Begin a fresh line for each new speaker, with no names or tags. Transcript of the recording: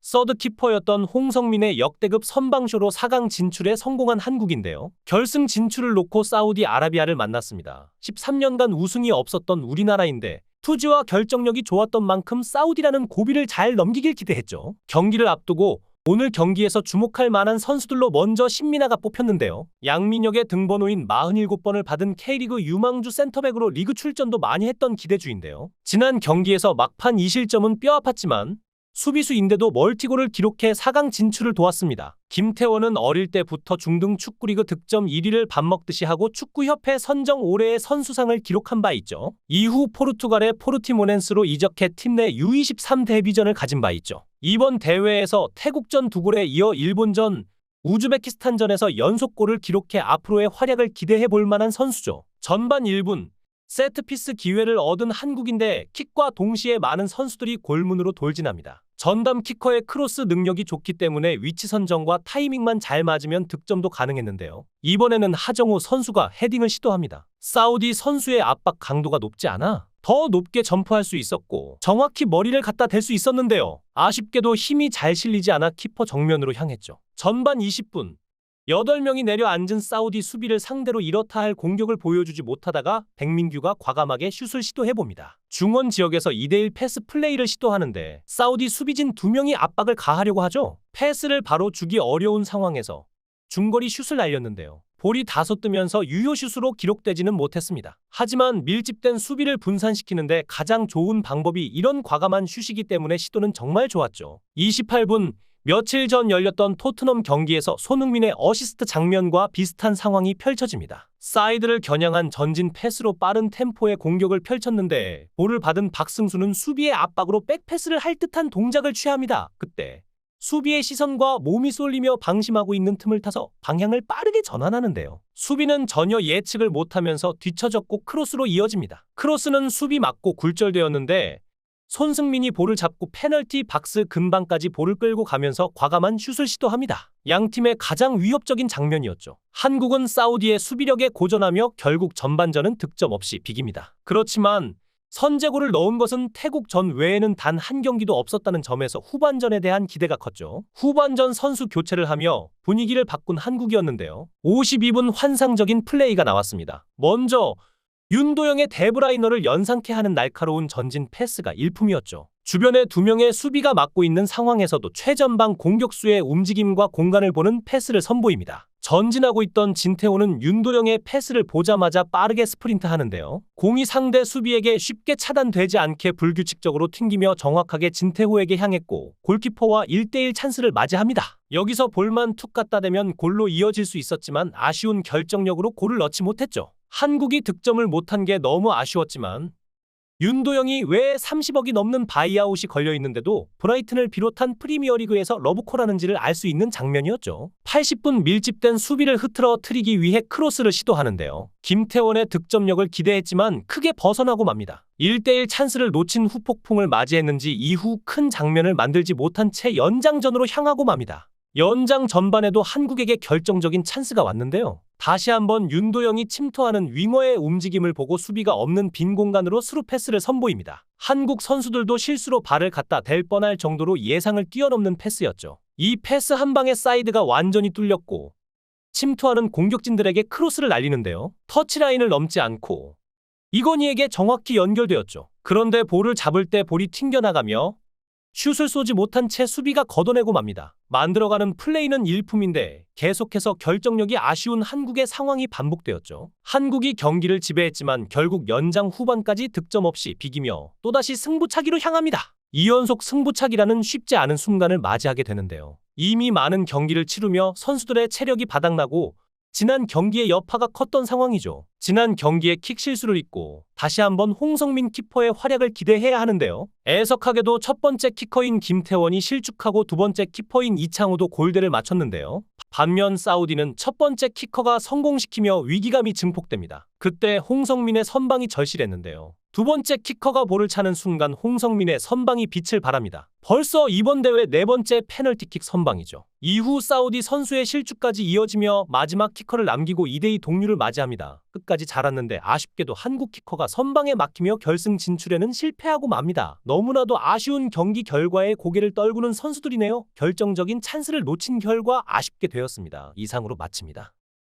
서드 키퍼였던 홍성민의 역대급 선방쇼로 4강 진출에 성공한 한국인데요. 결승 진출을 놓고 사우디아라비아를 만났습니다. 13년간 우승이 없었던 우리나라인데 투지와 결정력이 좋았던 만큼 사우디라는 고비를 잘 넘기길 기대했죠. 경기를 앞두고 오늘 경기에서 주목할 만한 선수들로 먼저 신민아가 뽑혔는데요. 양민혁의 등번호인 47번을 받은 K리그 유망주 센터백으로 리그 출전도 많이 했던 기대주인데요. 지난 경기에서 막판 2실점은 뼈 아팠지만 수비수인데도 멀티골을 기록해 4강 진출을 도왔습니다. 김태원은 어릴 때부터 중등 축구리그 득점 1위를 밥 먹듯이 하고 축구협회 선정 올해의 선수상을 기록한 바 있죠. 이후 포르투갈의 포르티모넨스로 이적해 팀 내 U23 데뷔전을 가진 바 있죠. 이번 대회에서 태국전 2골에 이어 일본전, 우즈베키스탄전에서 연속골을 기록해 앞으로의 활약을 기대해 볼 만한 선수죠. 전반 1분 세트피스 기회를 얻은 한국인데 킥과 동시에 많은 선수들이 골문으로 돌진합니다. 전담 키커의 크로스 능력이 좋기 때문에 위치 선정과 타이밍만 잘 맞으면 득점도 가능했는데요. 이번에는 하정우 선수가 헤딩을 시도합니다. 사우디 선수의 압박 강도가 높지 않아 더 높게 점프할 수 있었고 정확히 머리를 갖다 댈 수 있었는데요. 아쉽게도 힘이 잘 실리지 않아 키퍼 정면으로 향했죠. 전반 20분 8명이 내려앉은 사우디 수비를 상대로 이렇다 할 공격을 보여주지 못하다가 백민규가 과감하게 슛을 시도해봅니다. 중원 지역에서 2대1 패스 플레이를 시도하는데 사우디 수비진 2명이 압박을 가하려고 하죠. 패스를 바로 주기 어려운 상황에서 중거리 슛을 날렸는데요. 볼이 다소 뜨면서 유효슛으로 기록되지는 못했습니다. 하지만 밀집된 수비를 분산시키는데 가장 좋은 방법이 이런 과감한 슛이기 때문에 시도는 정말 좋았죠. 28분 며칠 전 열렸던 토트넘 경기에서 손흥민의 어시스트 장면과 비슷한 상황이 펼쳐집니다. 사이드를 겨냥한 전진 패스로 빠른 템포의 공격을 펼쳤는데 볼을 받은 박승수는 수비의 압박으로 백패스를 할 듯한 동작을 취합니다. 그때 수비의 시선과 몸이 쏠리며 방심하고 있는 틈을 타서 방향을 빠르게 전환하는데요. 수비는 전혀 예측을 못하면서 뒤처졌고 크로스로 이어집니다. 크로스는 수비 맞고 굴절되었는데 손승민이 볼을 잡고 페널티 박스 근방까지 볼을 끌고 가면서 과감한 슛을 시도합니다. 양팀의 가장 위협적인 장면이었죠. 한국은 사우디의 수비력에 고전하며 결국 전반전은 득점 없이 비깁니다. 그렇지만 선제골을 넣은 것은 태국전 외에는 단 한 경기도 없었다는 점에서 후반전에 대한 기대가 컸죠. 후반전 선수 교체를 하며 분위기를 바꾼 한국이었는데요. 52분 환상적인 플레이가 나왔습니다. 먼저 윤도영의 데브라이너를 연상케 하는 날카로운 전진 패스가 일품이었죠. 주변에 2명의 수비가 막고 있는 상황에서도 최전방 공격수의 움직임과 공간을 보는 패스를 선보입니다. 전진하고 있던 진태호는 윤도영의 패스를 보자마자 빠르게 스프린트 하는데요. 공이 상대 수비에게 쉽게 차단되지 않게 불규칙적으로 튕기며 정확하게 진태호에게 향했고 골키퍼와 1대1 찬스를 맞이합니다. 여기서 볼만 툭 갖다 대면 골로 이어질 수 있었지만 아쉬운 결정력으로 골을 넣지 못했죠. 한국이 득점을 못한 게 너무 아쉬웠지만 윤도영이 왜 30억이 넘는 바이아웃이 걸려있는데도 브라이튼을 비롯한 프리미어리그에서 러브콜하는지를 알 수 있는 장면이었죠. 80분 밀집된 수비를 흐트러뜨리기 위해 크로스를 시도하는데요. 김태원의 득점력을 기대했지만 크게 벗어나고 맙니다. 1대1 찬스를 놓친 후 폭풍을 맞이했는지 이후 큰 장면을 만들지 못한 채 연장전으로 향하고 맙니다. 연장 전반에도 한국에게 결정적인 찬스가 왔는데요. 다시 한번 윤도영이 침투하는 윙어의 움직임을 보고 수비가 없는 빈 공간으로 스루 패스를 선보입니다. 한국 선수들도 실수로 발을 갖다 댈 뻔할 정도로 예상을 뛰어넘는 패스였죠. 이 패스 한 방에 사이드가 완전히 뚫렸고 침투하는 공격진들에게 크로스를 날리는데요. 터치라인을 넘지 않고 이건희에게 정확히 연결되었죠. 그런데 볼을 잡을 때 볼이 튕겨나가며 슛을 쏘지 못한 채 수비가 걷어내고 맙니다. 만들어가는 플레이는 일품인데 계속해서 결정력이 아쉬운 한국의 상황이 반복되었죠. 한국이 경기를 지배했지만 결국 연장 후반까지 득점 없이 비기며 또다시 승부차기로 향합니다. 2연속 승부차기라는 쉽지 않은 순간을 맞이하게 되는데요. 이미 많은 경기를 치르며 선수들의 체력이 바닥나고 지난 경기의 여파가 컸던 상황이죠. 지난 경기에 킥 실수를 잊고 다시 한번 홍성민 키퍼의 활약을 기대해야 하는데요. 애석하게도 첫 번째 키커인 김태원이 실축하고 두 번째 키퍼인 이창호도 골대를 맞췄는데요. 반면 사우디는 첫 번째 키커가 성공시키며 위기감이 증폭됩니다. 그때 홍성민의 선방이 절실했는데요. 두 번째 키커가 볼을 차는 순간 홍성민의 선방이 빛을 발합니다. 벌써 이번 대회 네 번째 페널티킥 선방이죠. 이후 사우디 선수의 실축까지 이어지며 마지막 키커를 남기고 2대2 동률을 맞이합니다. 끝까지 잘했는데 아쉽게도 한국 키커가 선방에 막히며 결승 진출에는 실패하고 맙니다. 너무나도 아쉬운 경기 결과에 고개를 떨구는 선수들이네요. 결정적인 찬스를 놓친 결과 아쉽게 되었습니다. 이상으로 마칩니다.